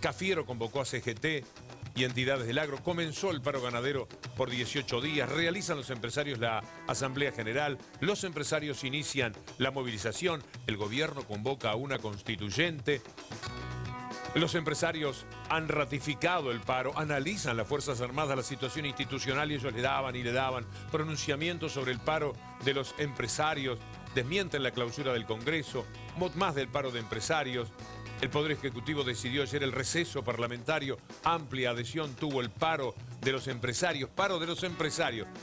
Cafiero convocó a CGT y entidades del agro. Comenzó el paro ganadero por 18 días. Realizan los empresarios la Asamblea General. Los empresarios inician la movilización. El gobierno convoca a una constituyente. Los empresarios han ratificado el paro, analizan las Fuerzas Armadas la situación institucional y ellos le daban pronunciamientos sobre el paro de los empresarios, desmienten la clausura del Congreso, más del paro de empresarios. El Poder Ejecutivo decidió ayer el receso parlamentario, amplia adhesión tuvo el paro de los empresarios.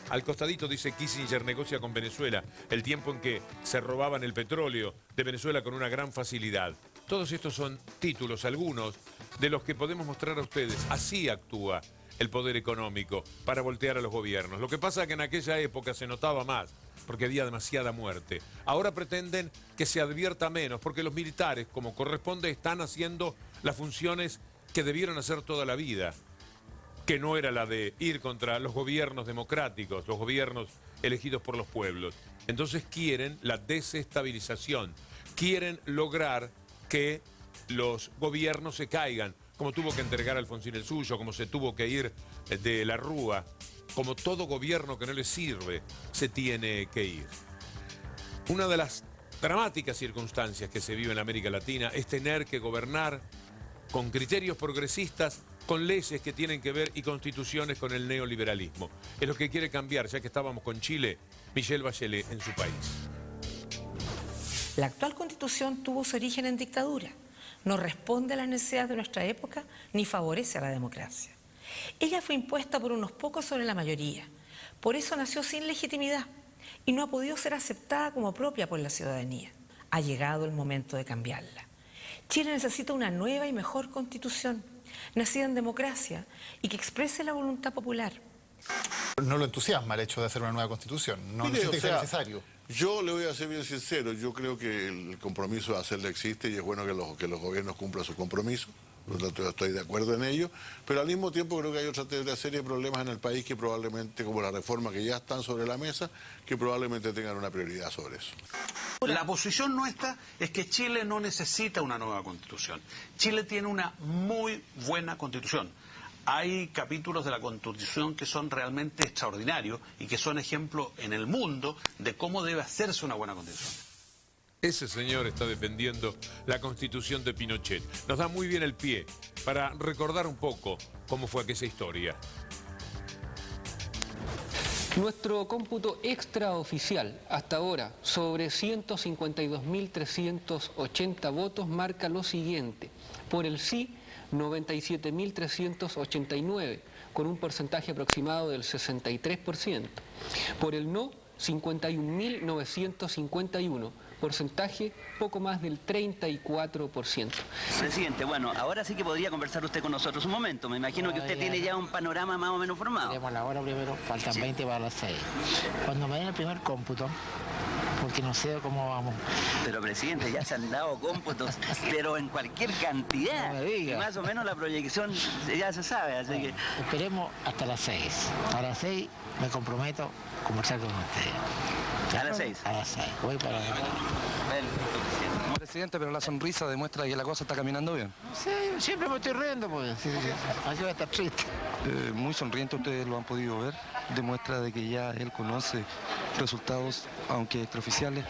Al costadito dice Kissinger negocia con Venezuela, el tiempo en que se robaban el petróleo de Venezuela con una gran facilidad. Todos estos son títulos, algunos de los que podemos mostrar a ustedes. Así actúa el poder económico para voltear a los gobiernos. Lo que pasa es que en aquella época se notaba más, porque había demasiada muerte. Ahora pretenden que se advierta menos, porque los militares, como corresponde, están haciendo las funciones que debieron hacer toda la vida, que no era la de ir contra los gobiernos democráticos, los gobiernos elegidos por los pueblos. Entonces quieren la desestabilización, quieren lograr que los gobiernos se caigan, como tuvo que entregar a Alfonsín el suyo, como se tuvo que ir de la Rúa, como todo gobierno que no le sirve se tiene que ir. Una de las dramáticas circunstancias que se vive en América Latina es tener que gobernar con criterios progresistas, con leyes que tienen que ver y constituciones con el neoliberalismo. Es lo que quiere cambiar, ya que estábamos con Chile, Michelle Bachelet en su país. La actual Constitución tuvo su origen en dictadura. No responde a las necesidades de nuestra época ni favorece a la democracia. Ella fue impuesta por unos pocos sobre la mayoría. Por eso nació sin legitimidad y no ha podido ser aceptada como propia por la ciudadanía. Ha llegado el momento de cambiarla. Chile necesita una nueva y mejor Constitución, nacida en democracia y que exprese la voluntad popular. No lo entusiasma el hecho de hacer una nueva Constitución, no siente que sea necesario. Yo le voy a ser bien sincero, yo creo que el compromiso de hacerla existe y es bueno que los gobiernos cumplan su compromiso, por lo tanto estoy de acuerdo en ello, pero al mismo tiempo creo que hay otra serie de problemas en el país que probablemente, como la reforma que ya están sobre la mesa, que probablemente tengan una prioridad sobre eso. La posición nuestra es que Chile no necesita una nueva Constitución. Chile tiene una muy buena Constitución. Hay capítulos de la Constitución que son realmente extraordinarios y que son ejemplo en el mundo de cómo debe hacerse una buena Constitución. Ese señor está defendiendo la Constitución de Pinochet. Nos da muy bien el pie para recordar un poco cómo fue aquella historia. Nuestro cómputo extraoficial hasta ahora sobre 152.380 votos marca lo siguiente. Por el sí, 97.389, con un porcentaje aproximado del 63%. Por el no, 51.951, porcentaje poco más del 34%. Presidente, bueno, ahora sí que podría conversar usted con nosotros un momento. Me imagino que usted tiene ya un panorama más o menos formado. Tenemos la hora primero, faltan 20 para las 6. Cuando me den el primer cómputo, porque no sé cómo vamos. Pero, presidente, ya se han dado cómputos, pero en cualquier cantidad. No me diga. Y más o menos la proyección ya se sabe, así que... Esperemos hasta las 6. A las 6 me comprometo a conversar con ustedes. ¿A las 6? A las 6. Voy para... Presidente, pero la sonrisa demuestra que la cosa está caminando bien. Sí, siempre me estoy riendo, pues. Sí. Así va a estar triste. Muy sonriente, ustedes lo han podido ver. Demuestra de que ya él conoce resultados, aunque extraoficiales,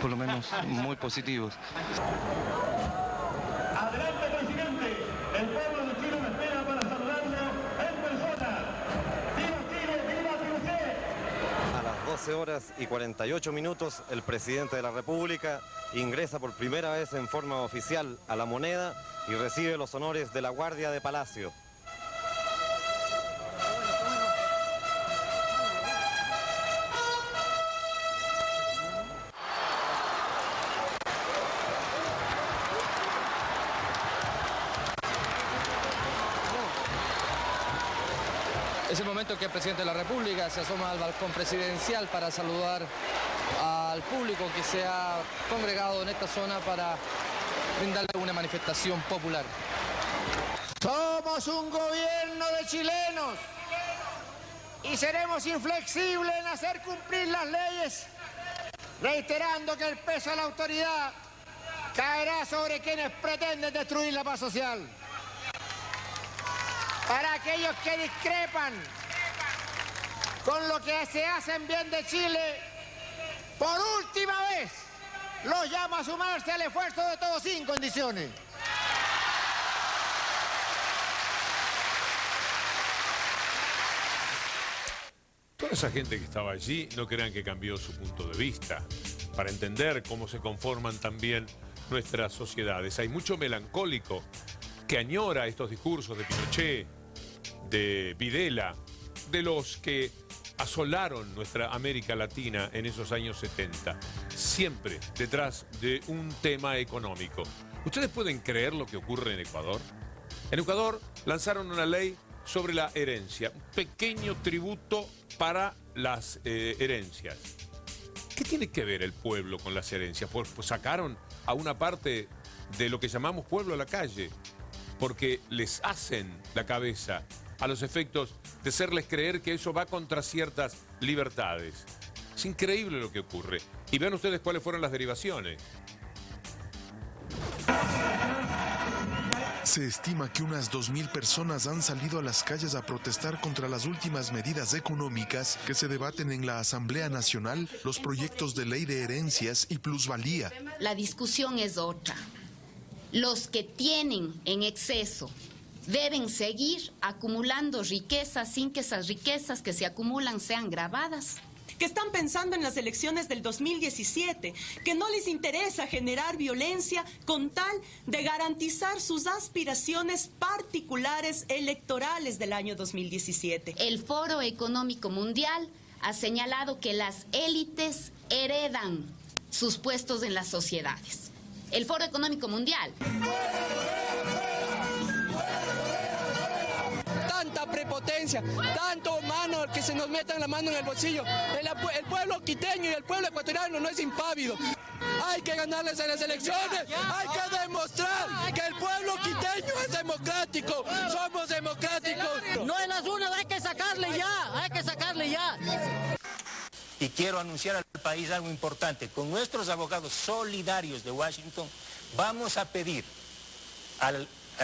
por lo menos muy positivos. Adelante, presidente. El pueblo de Chile me espera para saludarlo en persona. ¡Viva Chile! ¡Viva Pinochet! A las 12 horas y 48 minutos, el presidente de la República ingresa por primera vez en forma oficial a La Moneda y recibe los honores de la Guardia de Palacio. Es el momento que el presidente de la República se asoma al balcón presidencial para saludar al público que se ha congregado en esta zona para brindarle una manifestación popular. Somos un gobierno de chilenos y seremos inflexibles en hacer cumplir las leyes, reiterando que el peso de la autoridad caerá sobre quienes pretenden destruir la paz social. aquellos que discrepan con lo que se hace en bien de Chile, por última vez, los llamo a sumarse al esfuerzo de todos sin condiciones. Toda esa gente que estaba allí, no crean que cambió su punto de vista para entender cómo se conforman también nuestras sociedades. Hay mucho melancólico que añora estos discursos de Pinochet, de Videla, de los que asolaron nuestra América Latina en esos años 70, siempre detrás de un tema económico. ¿Ustedes pueden creer lo que ocurre en Ecuador? En Ecuador lanzaron una ley sobre la herencia, un pequeño tributo para las herencias. ¿Qué tiene que ver el pueblo con las herencias? Pues sacaron a una parte de lo que llamamos pueblo a la calle, porque les hacen la cabeza a los efectos de hacerles creer que eso va contra ciertas libertades. Es increíble lo que ocurre. Y vean ustedes cuáles fueron las derivaciones. Se estima que unas 2.000 personas han salido a las calles a protestar contra las últimas medidas económicas que se debaten en la Asamblea Nacional, los proyectos de ley de herencias y plusvalía. La discusión es otra. Los que tienen en exceso deben seguir acumulando riquezas sin que esas riquezas que se acumulan sean gravadas. Que están pensando en las elecciones del 2017, que no les interesa generar violencia con tal de garantizar sus aspiraciones particulares electorales del año 2017. El Foro Económico Mundial ha señalado que las élites heredan sus puestos en las sociedades. El Foro Económico Mundial. Tanta prepotencia, tanto mano que se nos metan la mano en el bolsillo. El pueblo quiteño y el pueblo ecuatoriano no es impávido. Hay que ganarles en las elecciones. Hay que demostrar que el pueblo quiteño es democrático. Somos democráticos. No en las urnas, hay que sacarle ya. Hay que sacarle ya. Y quiero anunciar al país algo importante. Con nuestros abogados solidarios de Washington, vamos a pedir a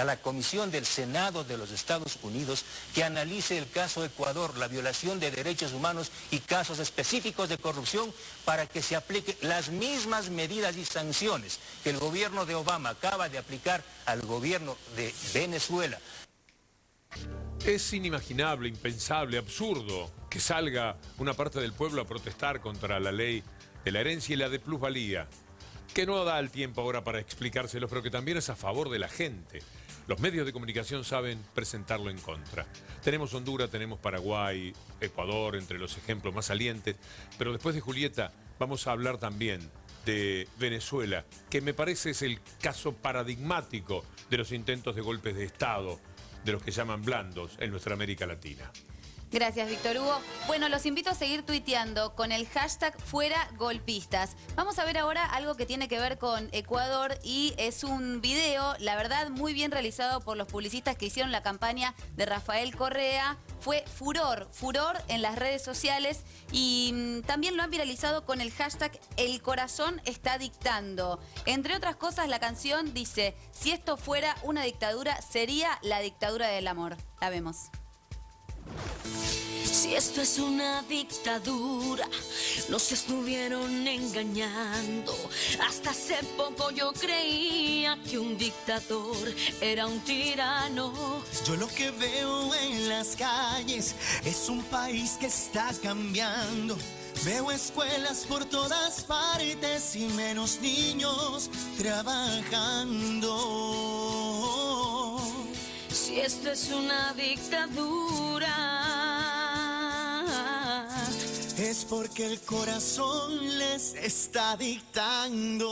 la Comisión del Senado de los Estados Unidos que analice el caso Ecuador, la violación de derechos humanos y casos específicos de corrupción para que se apliquen las mismas medidas y sanciones que el gobierno de Obama acaba de aplicar al gobierno de Venezuela. Es inimaginable, impensable, absurdo que salga una parte del pueblo a protestar contra la ley de la herencia y la de plusvalía, que no da el tiempo ahora para explicárselo, pero que también es a favor de la gente. Los medios de comunicación saben presentarlo en contra. Tenemos Honduras, tenemos Paraguay, Ecuador, entre los ejemplos más salientes, pero después de Julieta vamos a hablar también de Venezuela, que me parece es el caso paradigmático de los intentos de golpes de Estado, de los que llaman blandos en nuestra América Latina. Gracias, Víctor Hugo. Bueno, los invito a seguir tuiteando con el hashtag #FueraGolpistas. Vamos a ver ahora algo que tiene que ver con Ecuador y es un video, la verdad, muy bien realizado por los publicistas que hicieron la campaña de Rafael Correa. Fue furor en las redes sociales y también lo han viralizado con el hashtag El Corazón Está Dictando. Entre otras cosas, la canción dice, si esto fuera una dictadura, sería la dictadura del amor. La vemos. Si esto es una dictadura, nos estuvieron engañando. Hasta hace poco yo creía que un dictador era un tirano. Yo lo que veo en las calles es un país que está cambiando. Veo escuelas por todas partes y menos niños trabajando. Si esto es una dictadura, es porque el corazón les está dictando.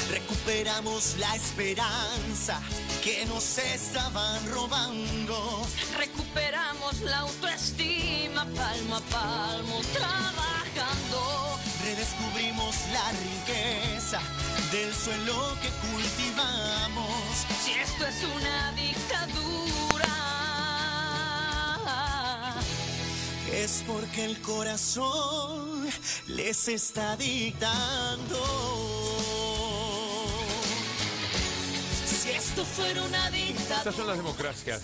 Recuperamos la esperanza que nos estaban robando. Recuperamos la autoestima palmo a palmo trabajando. Redescubrimos la riqueza del suelo que cultivamos. Si esto es una dictadura, es porque el corazón les está dictando. Si esto esto fuera una dictadura. Estas son las democracias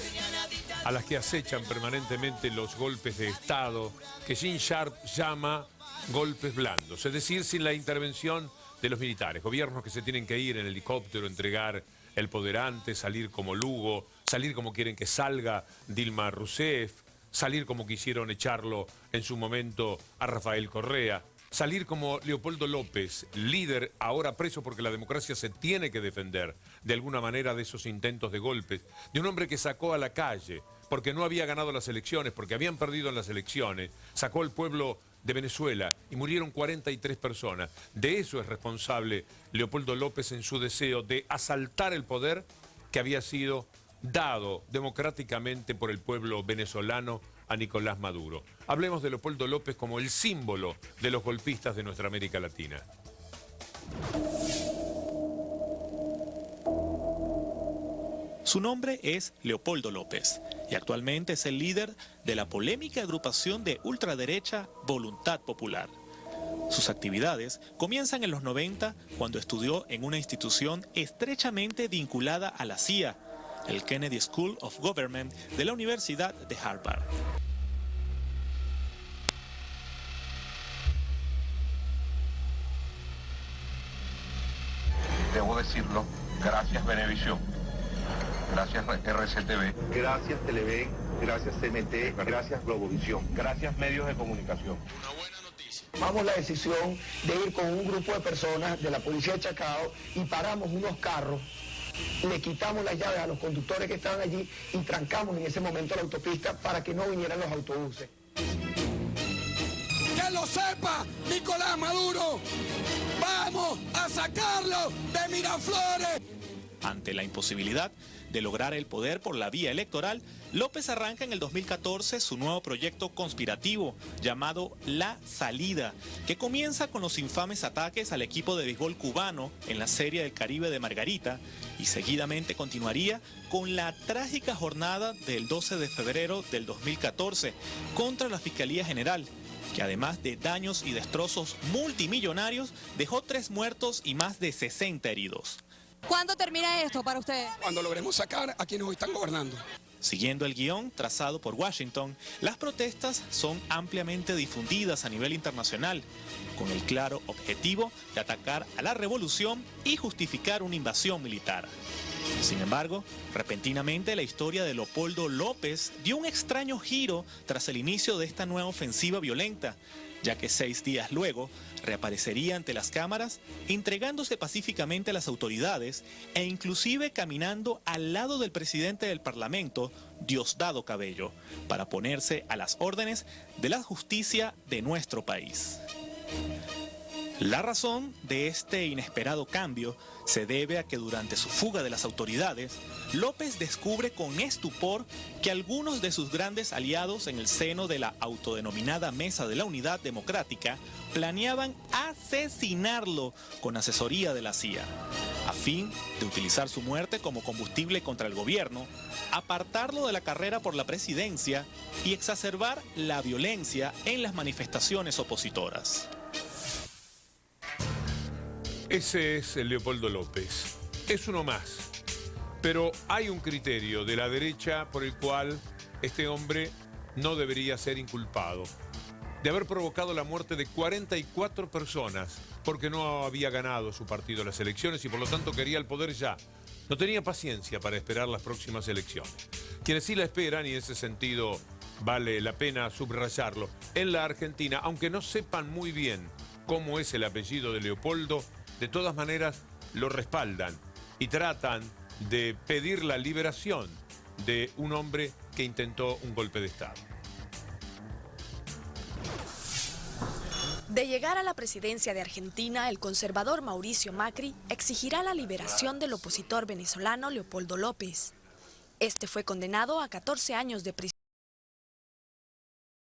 a las que acechan permanentemente los golpes de Estado, que Gene Sharp llama golpes blandos, es decir, sin la intervención de los militares. Gobiernos que se tienen que ir en helicóptero, entregar el poder antes, salir como Lugo, salir como quieren que salga Dilma Rousseff, salir como quisieron echarlo en su momento a Rafael Correa, salir como Leopoldo López, líder ahora preso porque la democracia se tiene que defender de alguna manera de esos intentos de golpes, de un hombre que sacó a la calle porque no había ganado las elecciones, porque habían perdido en las elecciones, sacó al pueblo de Venezuela y murieron 43 personas. De eso es responsable Leopoldo López en su deseo de asaltar el poder que había sido dado democráticamente por el pueblo venezolano a Nicolás Maduro. Hablemos de Leopoldo López como el símbolo de los golpistas de nuestra América Latina. Su nombre es Leopoldo López y actualmente es el líder de la polémica agrupación de ultraderecha Voluntad Popular. Sus actividades comienzan en los 90 cuando estudió en una institución estrechamente vinculada a la CIA, el Kennedy School of Government de la Universidad de Harvard. Debo decirlo, gracias Venevisión, gracias RCTV, gracias Televen, gracias CMT, gracias Globovisión, gracias medios de comunicación. Tomamos la decisión de ir con un grupo de personas de la policía de Chacao y paramos unos carros, le quitamos las llaves a los conductores que estaban allí y trancamos en ese momento la autopista para que no vinieran los autobuses. ¡Que lo sepa Nicolás Maduro! ¡Vamos a sacarlo de Miraflores! Ante la imposibilidad de lograr el poder por la vía electoral, López arranca en el 2014 su nuevo proyecto conspirativo llamado La Salida, que comienza con los infames ataques al equipo de béisbol cubano en la Serie del Caribe de Margarita y seguidamente continuaría con la trágica jornada del 12 de febrero del 2014 contra la Fiscalía General, que además de daños y destrozos multimillonarios dejó 3 muertos y más de 60 heridos. ¿Cuándo termina esto para ustedes? Cuando logremos sacar a quienes hoy están gobernando. Siguiendo el guión trazado por Washington, las protestas son ampliamente difundidas a nivel internacional, con el claro objetivo de atacar a la revolución y justificar una invasión militar. Sin embargo, repentinamente la historia de Leopoldo López dio un extraño giro tras el inicio de esta nueva ofensiva violenta, ya que 6 días luego reaparecería ante las cámaras entregándose pacíficamente a las autoridades e inclusive caminando al lado del presidente del Parlamento, Diosdado Cabello, para ponerse a las órdenes de la justicia de nuestro país. La razón de este inesperado cambio se debe a que durante su fuga de las autoridades, López descubre con estupor que algunos de sus grandes aliados en el seno de la autodenominada Mesa de la Unidad Democrática planeaban asesinarlo con asesoría de la CIA, a fin de utilizar su muerte como combustible contra el gobierno, apartarlo de la carrera por la presidencia y exacerbar la violencia en las manifestaciones opositoras. Ese es el Leopoldo López. Es uno más. Pero hay un criterio de la derecha por el cual este hombre no debería ser inculpado de haber provocado la muerte de 44 personas porque no había ganado su partido las elecciones y por lo tanto quería el poder ya. No tenía paciencia para esperar las próximas elecciones. Quienes sí la esperan, y en ese sentido vale la pena subrayarlo, en la Argentina, aunque no sepan muy bien cómo es el apellido de Leopoldo, de todas maneras lo respaldan y tratan de pedir la liberación de un hombre que intentó un golpe de Estado. De llegar a la presidencia de Argentina, el conservador Mauricio Macri exigirá la liberación del opositor venezolano Leopoldo López. Este fue condenado a 14 años de prisión.